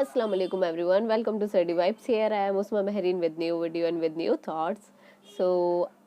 Assalamu alaikum everyone. Welcome to Study Vibes. Here I am Usma Mehreen with new video and with new thoughts. So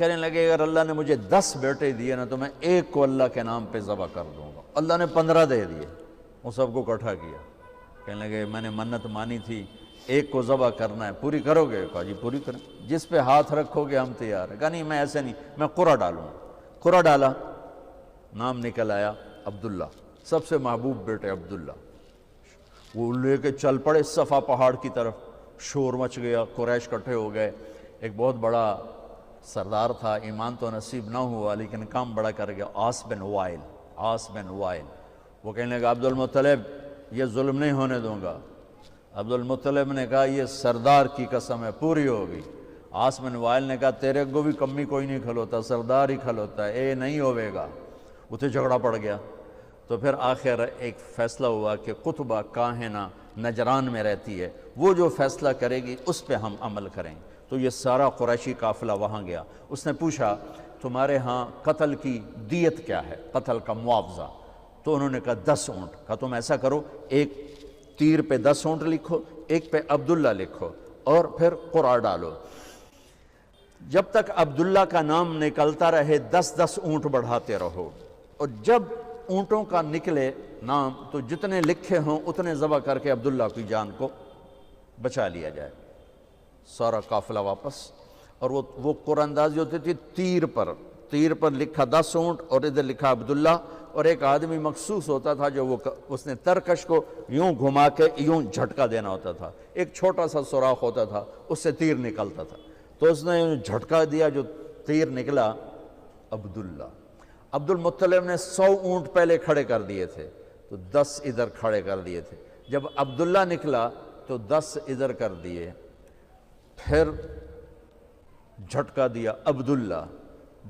کہنے لگے اگر اللہ نے مجھے 10 بیٹے دیے نا تو میں ایک کو اللہ کے نام پہ ذبح کر دوں گا. اللہ نے 15 دے دیے. وہ سب کو اکٹھا کیا. کہنے لگے میں نے منت مانی تھی ایک کو ذبح کرنا ہے, پوری کرو گے؟ کہا جی پوری کریں, جس پہ ہاتھ رکھو گے ہم تیار ہیں. کہا نہیں میں ایسے نہیں, میں قرہ ڈالوں. قرہ ڈالا, نام نکل آیا عبداللہ, سب سے محبوب بیٹے عبداللہ. وہ لے کے چل پڑے صفا پہاڑ کی طرف. شور مچ گیا, قریش اکٹھے ہو گئے. ایک بہت بڑا سردار تھا, ایمان تو نصیب نہ ہوا لیکن کام بڑا کر گیا, عاص بن وائل. وہ کہنے لگا عبد المطلب یہ ظلم نہیں ہونے دوں گا. عبد المطلب نے کہا یہ سردار کی قسم ہے, پوری ہوگی. عاص بن وائل نے کہا تیرے کو بھی کمی کوئی نہیں کھلوتا, سردار ہی کھلوتا ہے, اے نہیں ہوئے گا. اتنے جھگڑا پڑ گیا. تو پھر آخر ایک فیصلہ ہوا کہ قطبہ کاہنہ نجران میں رہتی ہے, وہ جو فیصلہ کرے گی اس پہ ہم عمل کریں. تو یہ سارا قریشی قافلہ وہاں گیا. اس نے پوچھا تمہارے ہاں قتل کی دیت کیا ہے, قتل کا معاوضہ؟ تو انہوں نے کہا 10 اونٹ. کہا تم ایسا کرو, ایک تیر پہ 10 اونٹ لکھو, ایک پہ عبداللہ لکھو اور پھر قرآن ڈالو. جب تک عبداللہ کا نام نکلتا رہے 10 اونٹ بڑھاتے رہو, اور جب اونٹوں کا نکلے نام تو جتنے لکھے ہوں اتنے ذبح کر کے عبداللہ کی جان کو بچا لیا جائے. سارا قافلہ واپس. اور وہ قرآن اندازی ہوتی تھی تیر پر لکھا 10 اونٹ اور ادھر لکھا عبداللہ, اور ایک آدمی مخصوص ہوتا تھا جو اس نے ترکش کو یوں گھما کے یوں جھٹکا دینا ہوتا تھا. ایک چھوٹا سا سوراخ ہوتا تھا, اس سے تیر نکلتا تھا. تو اس نے جھٹکا دیا, جو تیر نکلا عبداللہ. عبد المطلب نے 100 اونٹ پہلے کھڑے کر دیے تھے تو 10 ادھر کھڑے کر دیے تھے. جب عبداللہ نکلا تو 10 ادھر کر دیے, پھر جھٹکا دیا عبداللہ,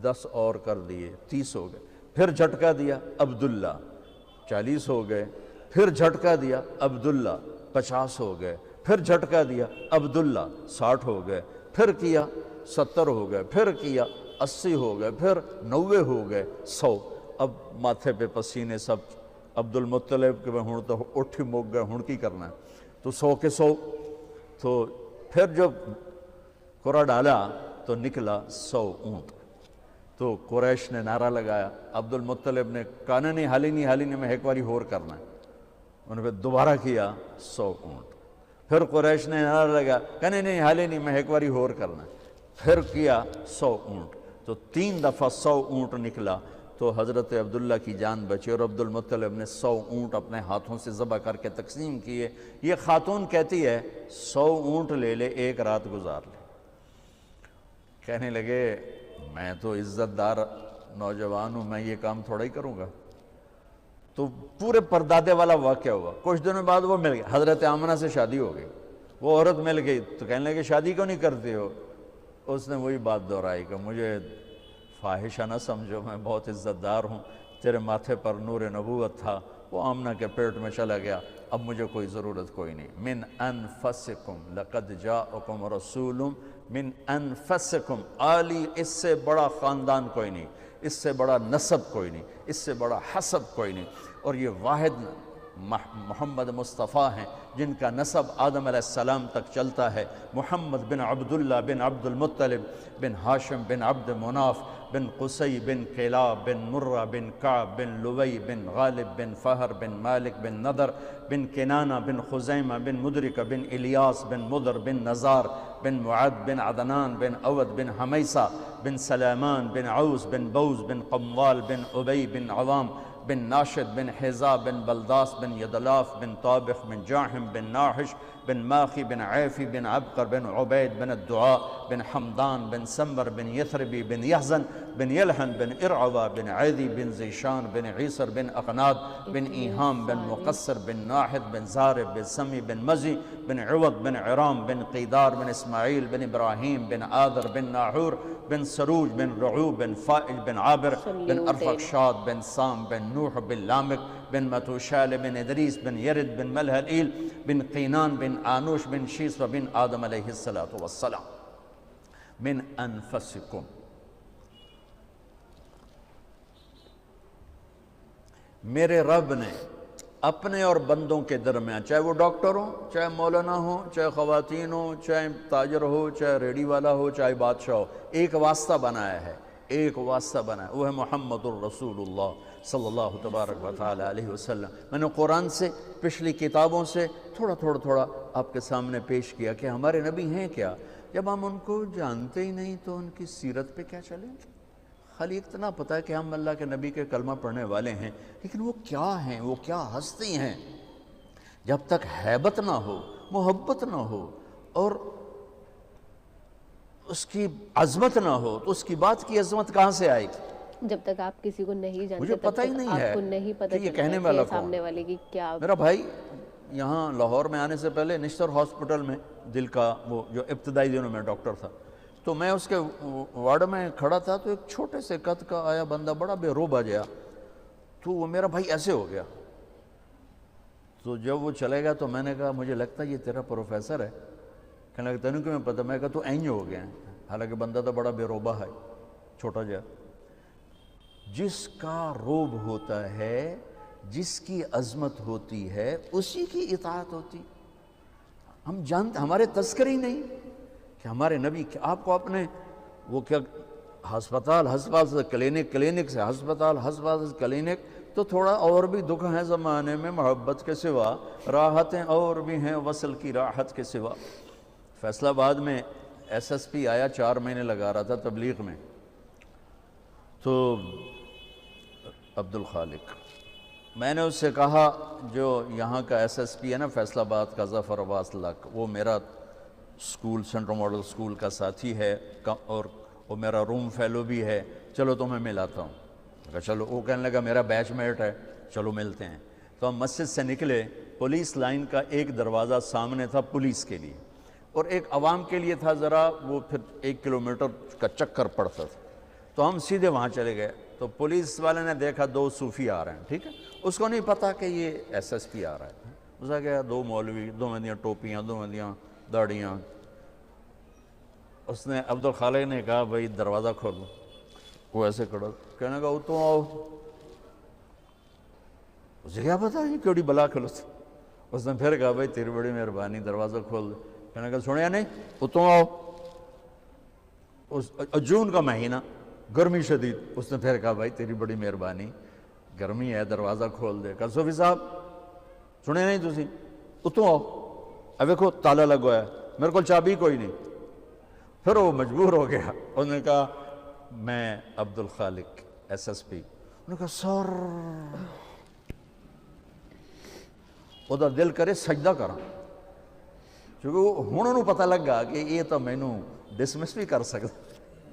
10 اور کر دیے, 30 ہو گئے. پھر جھٹکا دیا عبداللہ, 40 ہو گئے. پھر جھٹکا دیا عبداللہ, 50 ہو گئے. پھر جھٹکا دیا عبداللہ, 60 ہو گئے. پھر کیا 70 ہو گئے. پھر کیا 80 ہو گئے. پھر 90 ہو گئے. 100. اب ماتھے پہ پسینے سب. عبد المطلب کہ ہوں تو اٹھ موک گئے, ہوں کی کرنا ہے. تو 100 کے 100. تو پھر جب قرآن ڈالا تو نکلا 100 اونٹ. تو قریش نے نعرہ لگایا. عبد المطلب نے کہا نہیں حالی نہیں, میں ایک باری اور کرنا ہے. انہوں نے پھر دوبارہ کیا 100 اونٹ. پھر قریش نے نعرہ لگایا, کہنے نہیں حالی نہیں, میں ایک باری اور کرنا ہے. پھر کیا 100 اونٹ. تو 3 دفعہ 100 اونٹ نکلا. تو حضرت عبداللہ کی جان بچی, اور عبد المطلب نے 100 اونٹ اپنے ہاتھوں سے ذبح کر کے تقسیم کیے. یہ خاتون کہتی ہے 100 اونٹ لے لے, ایک رات گزار لے. کہنے لگے میں تو عزت دار نوجوان ہوں, میں یہ کام تھوڑا ہی کروں گا. تو پورے پردادے والا واقعہ ہوا. کچھ دنوں بعد وہ مل گئے, حضرت آمنہ سے شادی ہو گئی. وہ عورت مل گئی تو کہنے لگے شادی کیوں نہیں کرتے ہو؟ اس نے وہی بات دہرائی کہ مجھے فاحشہ نہ سمجھو, میں بہت عزت دار ہوں, تیرے ماتھے پر نور نبوت تھا, وہ آمنہ کے پیٹ میں چلا گیا, اب مجھے کوئی ضرورت کوئی نہیں. من انفسکم لقد جاءکم رسول من انفسکم, عالی اس سے بڑا خاندان کوئی نہیں, اس سے بڑا نسب کوئی نہیں, اس سے بڑا حسب کوئی نہیں. اور یہ واحد محمد مصطفیٰ ہیں جن کا نسب آدم علیہ السلام تک چلتا ہے. محمد بن عبداللہ بن عبد المطلب بن ہاشم بن عبد مناف بن قصی بن کلاب بن مرہ بن کعب بن لوی بن غالب بن فہر بن مالک بن نضر بن کنانہ بن خزیمہ بن مدرکہ بن الیاس بن مدر بن نزار بن معد بن عدنان بن اود بن حمیسہ بن سلیمان بن عوس بن بوز بن قموال بن عبی بن عوام بن ناشد بن حزا بن بلداس بن یدلاف بن طابخ بن جاحم بن ناحش بن ماخی بن عیفی بن عبقر بن عبید بن الدعاء بن حمدان بن سمر بن یثربی بن یحزن بن یلحن بن ارعوہ بن عیدی بن زیشان بن عیسر بن اقناد بن ایہام بن مقصر بن ناحد بن زارب بن سمی بن مزی بن عوض بن عرام بن قیدار بن اسماعیل بن ابراہیم بن آدر بن ناحور بن سروج بن رعوب بن فائل بن عابر بن ارفقشاد بن سام بن نوح بن لامک بن متوشال بن ادریس بن یرد بن ملہلئیل بن قینان بن آنوش بن شیس و بن آدم علیہ السلام. من انفسکم, میرے رب نے اپنے اور بندوں کے درمیان، چاہے وہ ڈاکٹر ہوں، چاہے مولانا ہوں، چاہے خواتین ہوں، چاہے تاجر ہو، چاہے ریڈی والا ہو، چاہے بادشاہ ہو، ایک واسطہ بنایا ہے، ایک واسطہ بنایا، وہ ہے محمد الرسول اللہ صلی اللہ تبارک و تعالی علیہ وسلم۔ میں نے قرآن سے، پچھلی کتابوں سے تھوڑا آپ کے سامنے پیش کیا کہ ہمارے نبی ہیں کیا۔ جب ہم ان کو جانتے ہی نہیں تو ان کی سیرت پہ کیا چلیں؟ خالی اتنا پتہ ہے کہ ہم اللہ کے نبی کے کلمہ پڑھنے والے ہیں، لیکن وہ کیا ہیں، وہ کیا ہستی ہیں؟ جب تک ہیبت نہ ہو، محبت نہ ہو اور اس کی عظمت نہ ہو تو اس کی بات کی عظمت کہاں سے آئے گی؟ جب تک آپ کسی کو نہیں جانتے مجھے تب پتہ ہی تک نہیں ہے آپ کو نہیں پتہ کہ یہ چلتا کہنے ہے والا کہ کون سامنے والے کی کیا۔ میرا بھائی یہاں لاہور میں آنے سے پہلے نشتر ہاسپٹل میں دل کا وہ جو ابتدائی دنوں میں ڈاکٹر تھا، تو میں اس کے وارڈ میں کھڑا تھا تو ایک چھوٹے سے قد کا آیا بندہ، بڑا بے روبا گیا، تو وہ میرا بھائی ایسے ہو گیا۔ تو جب وہ چلے گا تو میں نے کہا مجھے لگتا ہے یہ تیرا پروفیسر ہے۔ کہنے لگا تینوں کیوں میں پتہ؟ میں کہا تو اینج ہو گیا ہے، حالانکہ بندہ تو بڑا بے روبا ہے، چھوٹا جا۔ جس کا روب ہوتا ہے، جس کی عظمت ہوتی ہے، اسی کی اطاعت ہوتی۔ ہم جانتے، ہمارے تذکر ہی نہیں کہ ہمارے نبی، کہ آپ کو اپنے وہ کیا ہسپتال سے کلینک سے ہسپتال سے کلینک، تو تھوڑا اور بھی دکھ ہے زمانے میں محبت کے سوا، راحتیں اور بھی ہیں وصل کی راحت کے سوا۔ فیصل آباد میں SSP آیا، 4 مہینے لگا رہا تھا تبلیغ میں، تو عبدالخالق، میں نے اس سے کہا جو یہاں کا SSP ہے نا فیصل آباد کا، ظفر عباس لک، وہ میرا اسکول سینٹرل ماڈل اسکول کا ساتھی ہے اور وہ میرا روم فیلو بھی ہے، چلو تو میں ملاتا ہوں۔ کہا چلو، وہ کہنے لگا میرا بیچ میٹ ہے، چلو ملتے ہیں۔ تو ہم مسجد سے نکلے، پولیس لائن کا ایک دروازہ سامنے تھا پولیس کے لیے، اور ایک عوام کے لیے تھا ذرا، وہ پھر 1 کلومیٹر کا چکر پڑتا تھا، تو ہم سیدھے وہاں چلے گئے۔ تو پولیس والے نے دیکھا 2 صوفی آ رہے ہیں، ٹھیک ہے، اس کو نہیں پتا کہ یہ SSP آ رہا ہے۔ اس نے کہا 2 مولوی، 2 میں ٹوپیاں، 2 میں داڑیاں۔ اس نے عبدالخالق نے کہا بھائی دروازہ کھولو، وہ ایسے کھڑا، کہنے لگا تو آؤ۔ اسے کیا پتا یہ کیڑی بلا کھلو۔ اس نے پھر کہا بھائی تیری بڑی مہربانی، دروازہ کھول دے۔ کہنے لگا سنیا نہیں، اتوں آؤ۔ جون کا مہینہ، گرمی شدید۔ اس نے پھر کہا بھائی تیری بڑی مہربانی، گرمی ہے، دروازہ کھول دے۔ کہا صوفی صاحب سنیا نہیں تسی، اتوں آؤ، اب دیکھو تالا لگوایا ہے، میرے کو چابی کوئی نہیں۔ پھر وہ مجبور ہو گیا، اس نے کہا میں عبدالخالق SSP۔ انہوں نے کہا سر، وہ دل کرے سجدہ کرا، کیونکہ ہوں انہوں پتہ لگا کہ یہ تو مینوں ڈسمس بھی کر سکتا،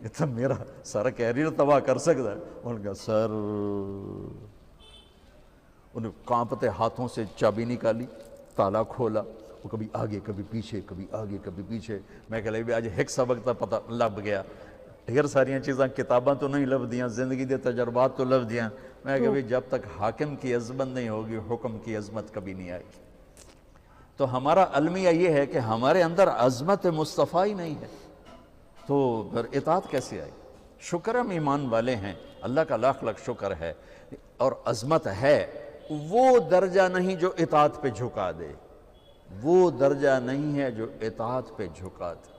یہ تو میرا سارا کیریئر تباہ کر سکتا ہے۔ انہوں نے کہا سر، انہیں کانپتے ہاتھوں سے چابی نکالی، تالا کھولا، وہ کبھی آگے کبھی پیچھے، کبھی آگے کبھی پیچھے۔ میں کہ لے آج ایک سبق تا پتہ لب گیا، ڈھیر ساریاں چیزاں کتاباں تو نہیں لب دیاں، زندگی دے تجربات تو لب دیاں۔ میں کہ جب تک حاکم کی عظمت نہیں ہوگی، حکم کی عظمت کبھی نہیں آئے گی۔ تو ہمارا المیہ یہ ہے کہ ہمارے اندر عظمت مصطفیٰ ہی نہیں ہے، تو پھر اطاعت کیسے آئے؟ شکر ہم ایمان والے ہیں، اللہ کا لاکھ لاکھ شکر ہے، اور عظمت ہے، وہ درجہ نہیں جو اطاعت پہ جھکا دے، وہ درجہ نہیں ہے جو اطاعت پہ جھکا دے۔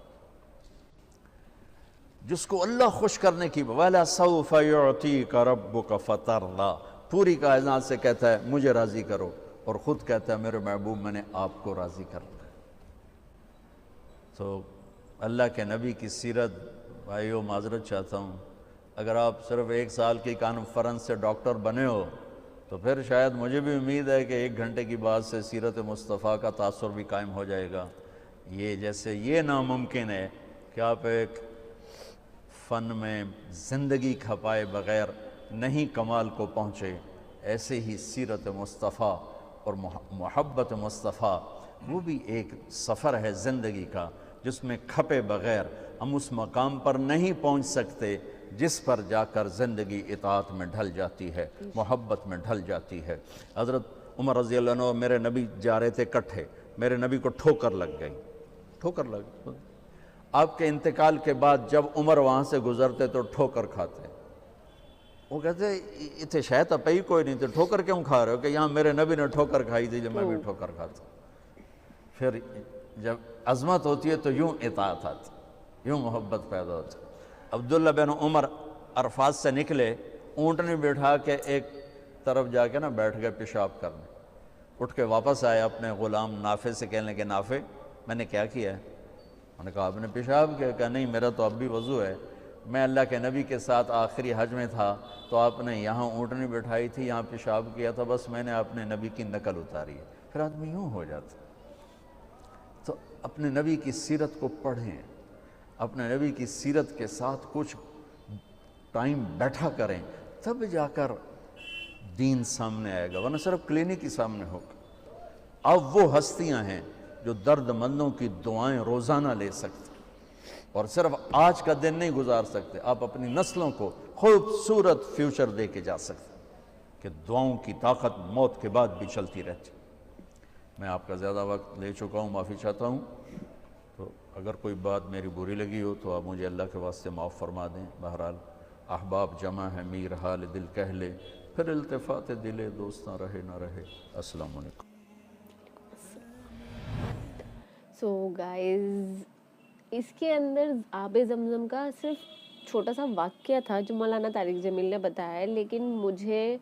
جس کو اللہ خوش کرنے کی وَلَا سَوْفَ يُعْتِيكَ رَبُّكَ فَتَرْضَىٰ، پوری کائنات سے کہتا ہے مجھے راضی کرو، اور خود کہتا ہے میرے محبوب میں نے آپ کو راضی کرنا ہے۔ تو اللہ کے نبی کی سیرت، بھائیو معذرت چاہتا ہوں، اگر آپ صرف 1 سال کی کانفرنس سے ڈاکٹر بنے ہو تو پھر شاید مجھے بھی امید ہے کہ 1 گھنٹے کی بعد سے سیرت مصطفیٰ کا تاثر بھی قائم ہو جائے گا۔ یہ جیسے یہ ناممکن ہے کہ آپ ایک فن میں زندگی کھپائے بغیر نہیں کمال کو پہنچے، ایسے ہی سیرت مصطفیٰ اور محبت مصطفیٰ وہ بھی ایک سفر ہے زندگی کا، جس میں کھپے بغیر ہم اس مقام پر نہیں پہنچ سکتے جس پر جا کر زندگی اطاعت میں ڈھل جاتی ہے، محبت میں ڈھل جاتی ہے۔ حضرت عمر رضی اللہ عنہ میرے نبی جا رہے تھے کٹھے، میرے نبی کو ٹھوکر لگ گئی، ٹھوکر لگ گئی۔ آپ کے انتقال کے بعد جب عمر وہاں سے گزرتے تو ٹھوکر کھاتے، وہ کہتے اتنے شاید پہ ہی کوئی نہیں تو ٹھوکر کیوں کھا رہے ہو؟ کہ یہاں میرے نبی نے ٹھوکر کھائی تھی جب میں بھی ٹھوکر کھاتا ہوں۔ پھر جب عظمت ہوتی ہے تو یوں اطاعت آتی، یوں محبت پیدا ہوتی۔ عبداللہ بن عمر عرفات سے نکلے، اونٹنی بٹھا کے ایک طرف جا کے نا بیٹھ گئے پیشاب کرنے، اٹھ کے واپس آئے اپنے غلام نافع سے، کہنے کہ نافع میں نے کیا کیا ہے؟ انہوں نے کہا آپ نے پیشاب کیا؟ کہا نہیں میرا تو اب بھی وضو ہے، میں اللہ کے نبی کے ساتھ آخری حج میں تھا تو آپ نے یہاں اونٹنی بٹھائی تھی، یہاں پیشاب کیا تھا، بس میں نے اپنے نبی کی نقل اتاری ہے۔ پھر آدمی یوں ہو جاتا۔ تو اپنے نبی کی سیرت کو پڑھیں، اپنے نبی کی سیرت کے ساتھ کچھ ٹائم بیٹھا کریں، تب جا کر دین سامنے آئے گا، ورنہ صرف کلینک ہی سامنے ہوگا۔ اب وہ ہستیاں ہیں جو درد مندوں کی دعائیں روزانہ لے سکتے، اور صرف آج کا دن نہیں گزار سکتے، آپ اپنی نسلوں کو خوبصورت فیوچر دے کے جا سکتے کہ دعاؤں کی طاقت موت کے بعد بھی چلتی رہتی۔ میں آپ کا زیادہ وقت لے چکا ہوں، معافی چاہتا ہوں، تو اگر کوئی بات میری بری لگی ہو تو آپ مجھے اللہ کے واسطے معاف فرما دیں۔ بہرحال احباب جمع ہے، میر حال دل کہہ لے، پھر التفات دل دوست نہ رہے نہ رہے۔ السلام علیکم۔ سو گائز، اس کے اندر آب زمزم کا صرف چھوٹا سا واقعہ تھا جو مولانا طارق جمیل نے بتایا ہے، لیکن مجھے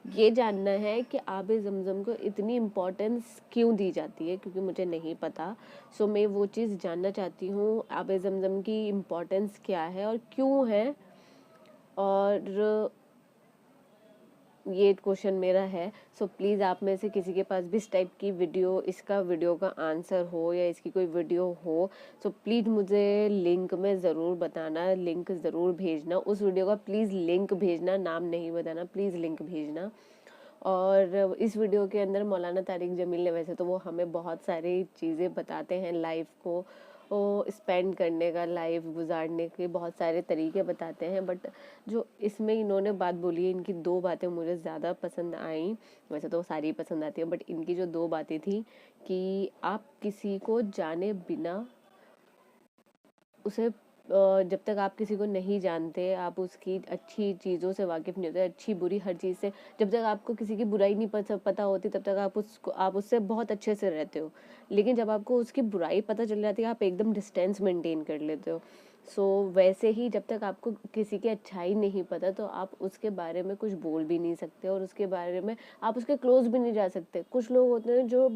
یہ جاننا ہے کہ آب زمزم کو اتنی امپورٹنس کیوں دی جاتی ہے، کیونکہ مجھے نہیں پتا۔ سو میں وہ چیز جاننا چاہتی ہوں، آب زمزم کی امپورٹنس کیا ہے اور کیوں ہے، اور یہ کوشچن میرا ہے۔ سو پلیز آپ میں سے کسی کے پاس بھی اس ٹائپ کی ویڈیو، اس کا ویڈیو کا آنسر ہو یا اس کی کوئی ویڈیو ہو، سو پلیز مجھے لنک میں ضرور بتانا، لنک ضرور بھیجنا، اس ویڈیو کا پلیز لنک بھیجنا، نام نہیں بتانا، پلیز لنک بھیجنا۔ اور اس ویڈیو کے اندر مولانا طارق جمیل نے، ویسے تو وہ ہمیں بہت ساری چیزیں بتاتے ہیں، لائف کو اسپینڈ کرنے کا، لائف گزارنے کے بہت سارے طریقے بتاتے ہیں، بٹ جو اس میں انہوں نے بات بولی ہے، ان کی دو باتیں مجھے زیادہ پسند آئیں، ویسے تو ساری پسند آتی ہیں، بٹ ان کی جو دو باتیں تھیں کہ آپ کسی کو جانے بنا اسے، جب تک آپ کسی کو نہیں جانتے، آپ اس کی اچھی چیزوں سے واقف نہیں ہوتے، اچھی بری ہر چیز سے، جب تک آپ کو کسی کی برائی نہیں پتہ ہوتی تب تک آپ اس سے بہت اچھے سے رہتے ہو، لیکن جب آپ کو اس کی برائی پتہ چل جاتی ہے آپ ایک دم ڈسٹینس مینٹین کر لیتے ہو۔ سو ویسے ہی جب تک آپ کو کسی کی اچھائی نہیں پتہ تو آپ اس کے بارے میں کچھ بول بھی نہیں سکتے، اور اس کے بارے میں آپ اس کے کلوز بھی نہیں جا سکتے۔ کچھ لوگ ہوتے ہیں جو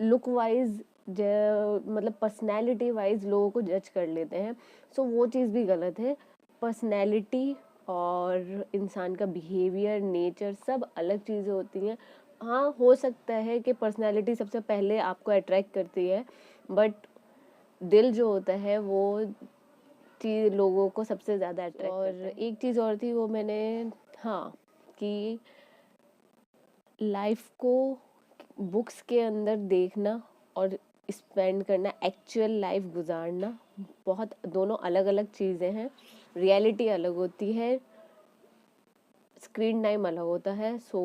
لک وائز، مطلب پرسنالٹی وائز لوگوں کو جج کر لیتے ہیں، سو وہ چیز بھی غلط ہے۔ پرسنالٹی اور انسان کا بیہیویئر، نیچر، سب الگ چیزیں ہوتی ہیں۔ ہاں ہو سکتا ہے کہ پرسنالٹی سب سے پہلے آپ کو اٹریکٹ کرتی ہے، بٹ دل جو ہوتا ہے وہ چیز لوگوں کو سب سے زیادہ اٹریکٹ کرتا ہے۔ اور ایک چیز اور تھی، وہ میں نے، ہاں، کہ لائف کو بکس کے اندر دیکھنا اور اسپینڈ کرنا، ایکچوئل لائف گزارنا، بہت دونوں الگ الگ چیزیں ہیں۔ ریئلٹی الگ ہوتی ہے، اسکرین ٹائم الگ ہوتا ہے۔ سو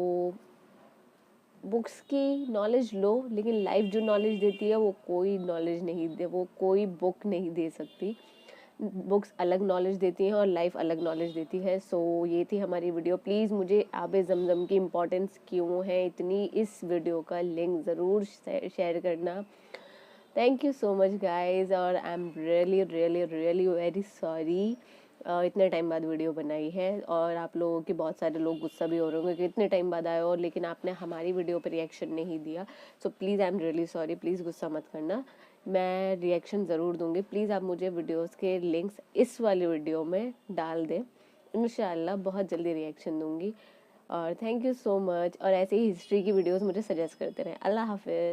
بکس کی نالج لو، لیکن لائف جو نالج دیتی ہے وہ کوئی نالج نہیں دے، وہ کوئی بک نہیں دے سکتی۔ بکس الگ نالج دیتی ہیں اور لائف الگ نالج دیتی ہے۔ سو یہ تھی ہماری ویڈیو۔ پلیز مجھے آب زمزم کی امپورٹنس کیوں ہے اتنی، اس ویڈیو کا لنک ضرور شیئر کرنا۔ Thank you so much guys, اور I am really really really very sorry اتنے ٹائم بعد ویڈیو بنائی ہے، اور آپ لوگوں کے بہت سارے لوگ غصہ بھی ہو رہے ہوں گے کہ اتنے ٹائم بعد آئے ہو لیکن آپ نے ہماری ویڈیو پہ ریئیکشن نہیں دیا۔ So please I am really sorry, please غصہ مت کرنا، میں ریئیکشن ضرور دوں گی۔ پلیز آپ مجھے ویڈیوز کے لنکس اس والی ویڈیو میں ڈال دیں، انشاءاللہ بہت جلدی ریئیکشن دوں گی۔ اور تھینک یو سو مچ، اور ایسے ہی ہسٹری کی ویڈیوز مجھے سجیسٹ کرتے رہیں۔ اللہ حافظ۔